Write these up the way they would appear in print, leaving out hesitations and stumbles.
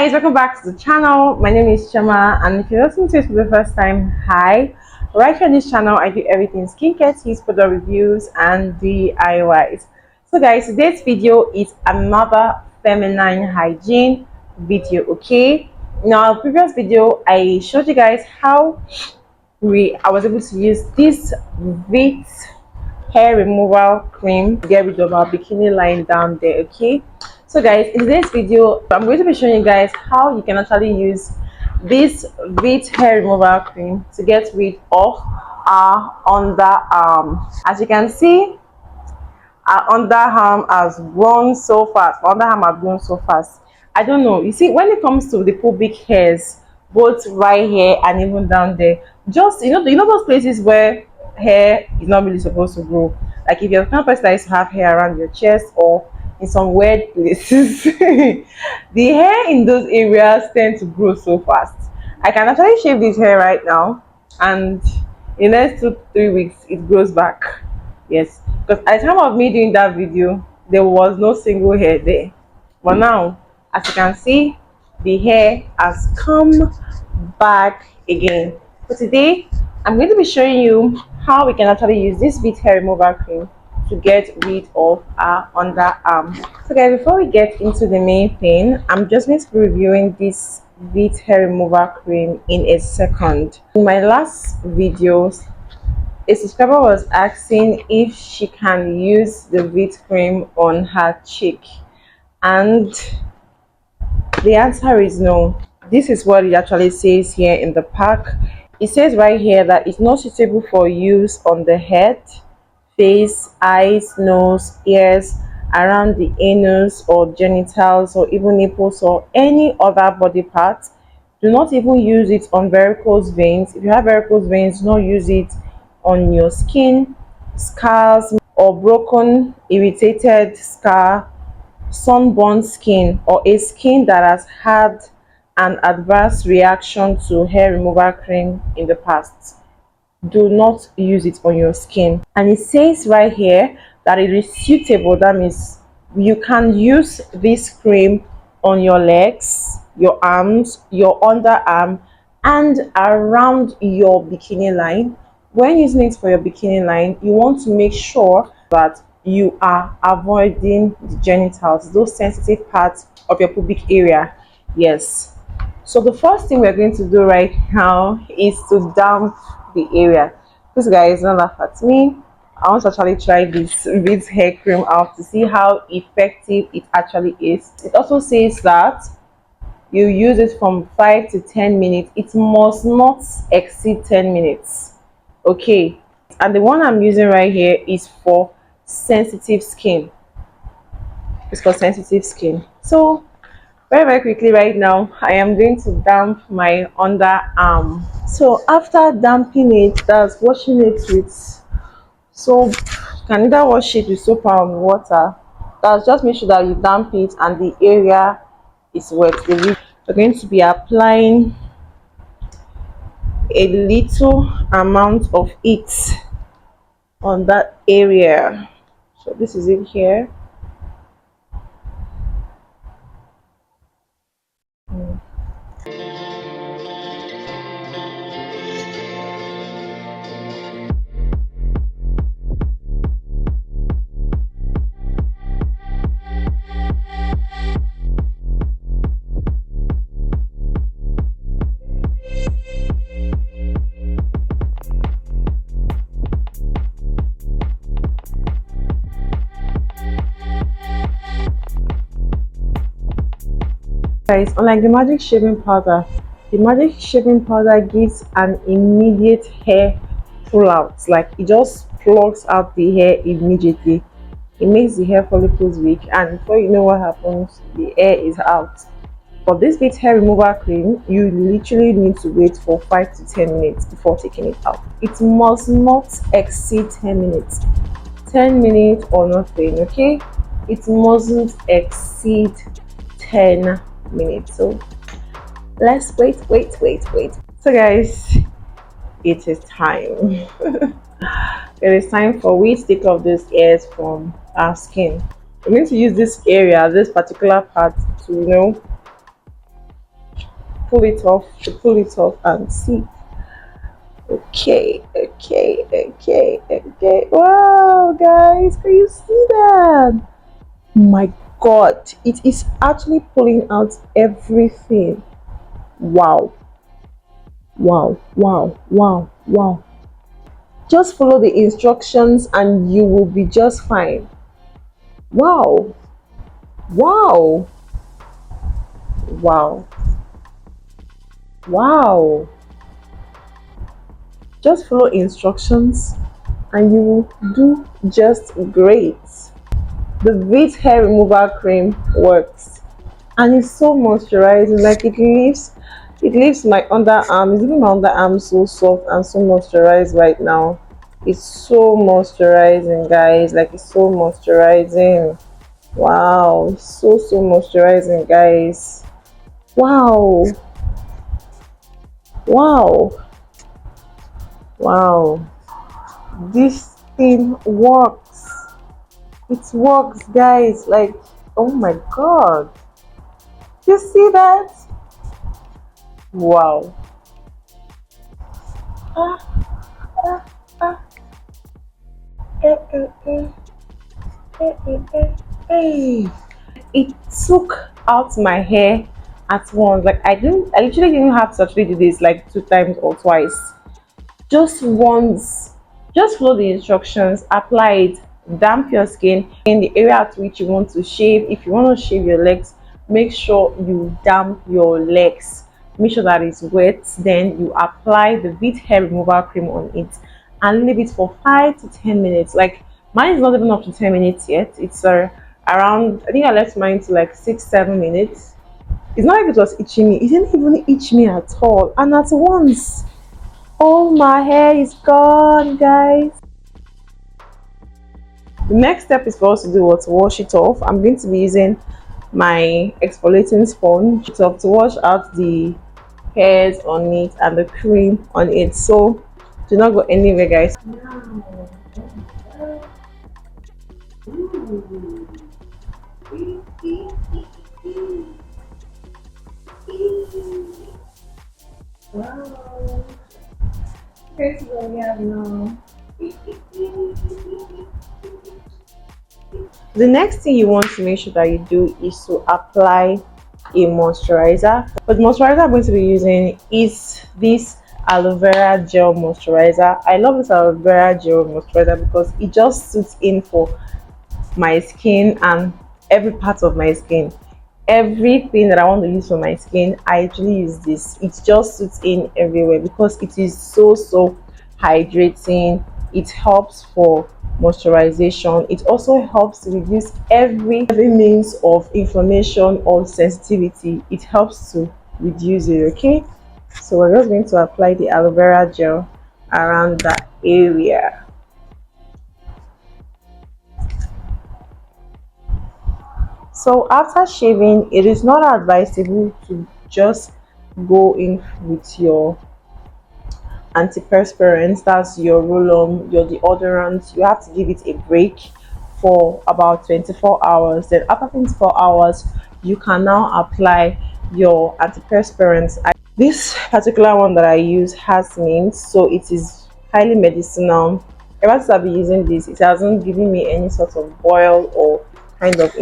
Guys, welcome back to the channel. My name is Chama, and if you're listening to this for the first time, hi. Right here on this channel I do everything skincare tips, product reviews and DIYs. So guys, today's video is another feminine hygiene video. Okay, now previous video I showed you guys how I was able to use this VEET hair removal cream to get rid of our bikini line down there. Okay, so guys, in today's video I'm going to be showing you guys how you can actually use this VEET hair removal cream to get rid of our underarm. As you can see, our underarm has grown so fast. I don't know, you see, when it comes to the pubic hairs, both right here and even down there, just you know those places where hair is not really supposed to grow, like if you're the kind of person that used to have hair around your chest or in some weird places, the hair in those areas tend to grow so fast. I can actually shave this hair right now, and in the next 2-3 weeks it grows back. Yes, because at the time of me doing that video there was no single hair there, but now, as you can see, the hair has come back again. So today I'm going to be showing you how we can actually use this VEET hair removal cream to get rid of our underarm. So guys, before we get into the main thing, I'm just going to be reviewing this VEET hair removal cream in a second. In my last videos, a subscriber was asking if she can use the VEET cream on her cheek, and the answer is no. This is what it actually says here in the pack. It says right here that it's not suitable for use on the head, face, eyes, nose, ears, around the anus or genitals or even nipples or any other body part. Do not even use it on varicose veins. If you have varicose veins, do not use it on your skin, scars or broken, irritated scar, sunburned skin, or a skin that has had an adverse reaction to hair removal cream in the past. Do not use it on your skin. And it says right here that it is suitable. That means you can use this cream on your legs, your arms, your underarm, and around your bikini line. When using it for your bikini line, you want to make sure that you are avoiding the genitals, those sensitive parts of your pubic area. Yes, so the first thing we're going to do right now is to damp the area. This guys, don't laugh at me. I want to actually try this VEET hair cream out to see how effective it actually is. It also says that you use it from 5 to 10 minutes. It must not exceed 10 minutes. Okay, and the one I'm using right here is for sensitive skin. It's for sensitive skin. So very quickly right now I am going to damp my underarm. So after damping it, that's washing it with soap. You can either wash it with soap or water. That's just make sure that you damp it and the area is wet. We're going to be applying a little amount of it on that area. So this is it here. Guys, unlike the magic shaving powder, the magic shaving powder gives an immediate hair pull out. Like, it just plucks out the hair immediately. It makes the hair follicles weak, and before you know what happens, the hair is out. For this VEET hair removal cream, you literally need to wait for 5 to 10 minutes before taking it out. It must not exceed 10 minutes. 10 minutes or nothing. Okay, it mustn't exceed 10 minutes. So let's wait. So guys, it is time. It is time for we to take off these hairs from our skin. We're going to use this area, this particular part, to pull it off, and see. Okay. Wow, guys, can you see that? My God, it is actually pulling out everything. Wow, wow. Just follow the instructions and you will be just fine. Wow, wow, wow, wow. Just follow instructions and you will do just great. The VEET Hair Removal Cream works and it's so moisturizing. Like it leaves my underarm. It's leaving my underarm so soft and so moisturized right now. It's so moisturizing, guys. Like it's so moisturizing. Wow, it's so moisturizing, guys. Wow, wow, wow. This thing works. It works, guys. Like, oh my God. You see that? Wow. Ah, ah, ah. Eh, eh, eh. Eh, eh, eh. Hey. It took out my hair at once. Like I literally didn't have to actually do this like 2 times or twice. Just once. Just follow the instructions, apply it, damp your skin in the area at which you want to shave. If you want to shave your legs, make sure you damp your legs. Make sure that it's wet. Then you apply the VEET hair removal cream on it and leave it for 5 to 10 minutes. Like mine is not even up to 10 minutes yet. It's around, I think I left mine to like 6 7 minutes. It's not like it was itching me. It didn't even itch me at all. And at once, all my hair is gone, guys. The next step is for us to do what? To wash it off. I'm going to be using my exfoliating sponge to wash out the hairs on it and the cream on it. So do not go anywhere, guys. Wow. Here's what we have now. The next thing you want to make sure that you do is to apply a moisturizer. But the moisturizer I'm going to be using is this aloe vera gel moisturizer. I love this aloe vera gel moisturizer because it just suits in for my skin and every part of my skin. Everything that I want to use for my skin, I actually use this. It just suits in everywhere because it is so hydrating. It helps for moisturization. It also helps to reduce every means of inflammation or sensitivity. It helps to reduce it. Okay, so we're just going to apply the aloe vera gel around that area. So after shaving, it is not advisable to just go in with your antiperspirants, that's your roll-on, your deodorant. You have to give it a break for about 24 hours. Then after 24 hours, you can now apply your antiperspirants. This particular one that I use has mint, so it is highly medicinal. Ever since I've been using this, it hasn't given me any sort of boil or kind of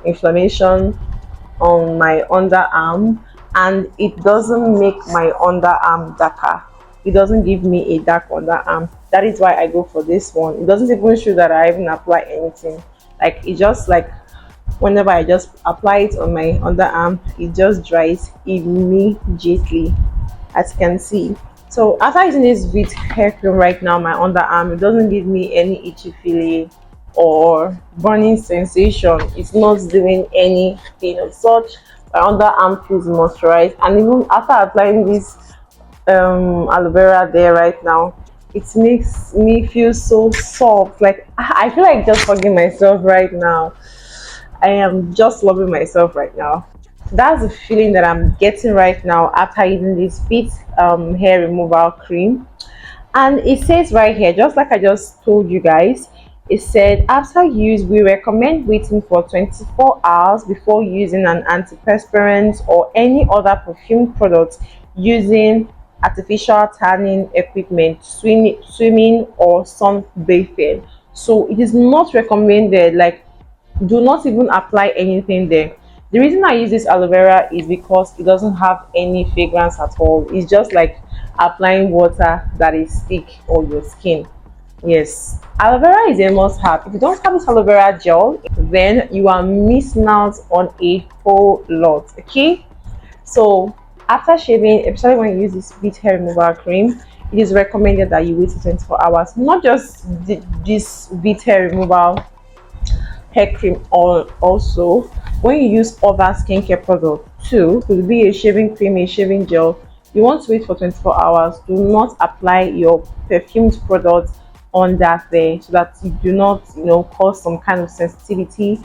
inflammation on my underarm, and it doesn't make my underarm darker. It doesn't give me a dark underarm. That is why I go for this one. It doesn't even show that I even apply anything. Like it just like whenever I just apply it on my underarm, it just dries immediately, as you can see. So after using this VEET hair cream right now, my underarm, it doesn't give me any itchy feeling or burning sensation. It's not doing anything of such. My underarm feels moisturized, and even after applying this aloe vera there right now, it makes me feel so soft. Like I feel like just hugging myself right now. I am just loving myself right now. That's the feeling that I'm getting right now after using this VEET hair removal cream. And it says right here, just like I just told you guys, It said after use, we recommend waiting for 24 hours before using an antiperspirant or any other perfume product using artificial tanning equipment, swimming or sunbathing. So it is not recommended. Like, do not even apply anything there. The reason I use this aloe vera is because it doesn't have any fragrance at all. It's just like applying water that is thick on your skin. Yes, aloe vera is a must have. If you don't have this aloe vera gel, then you are missing out on a whole lot. Okay, so after shaving, especially when you use this VEET Hair Removal Cream, it is recommended that you wait 24 hours. Not just this VEET Hair Removal hair cream, or also when you use other skincare products too, could be a shaving cream, a shaving gel, you want to wait for 24 hours. Do not apply your perfumed products on that there, so that you do not, cause some kind of sensitivity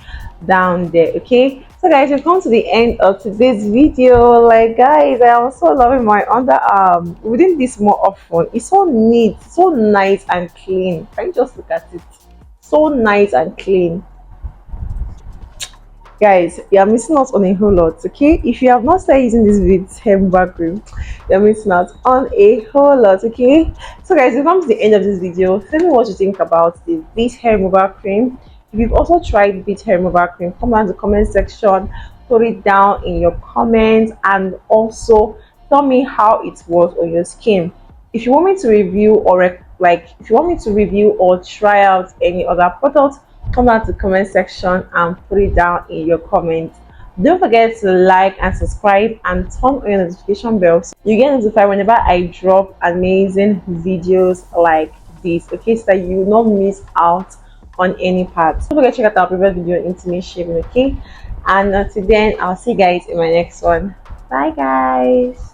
down there. Okay, so guys, we've come to the end of today's video. Like, guys, I am so loving my underarm. Within this more often, it's so neat, so nice and clean. Can you just look at it? So nice and clean. Guys, you're missing out on a whole lot. Okay, if you have not started using this VEET hair removal cream, you're missing out on a whole lot. Okay, so guys, we've come to the end of this video. Tell me what you think about the VEET hair removal cream. If you've also tried VEET hair removal cream, come down in the comment section, put it down in your comments, and also tell me how it was on your skin. If you want me to review if you want me to review or try out any other products, come out to the comment section and put it down in your comments. Don't forget to like and subscribe and turn on your notification bell so you get notified whenever I drop amazing videos like this. Okay, so that you will not miss out on any part. Don't forget to check out our previous video on intimate shaving. Okay, and until then, I'll see you guys in my next one. Bye guys.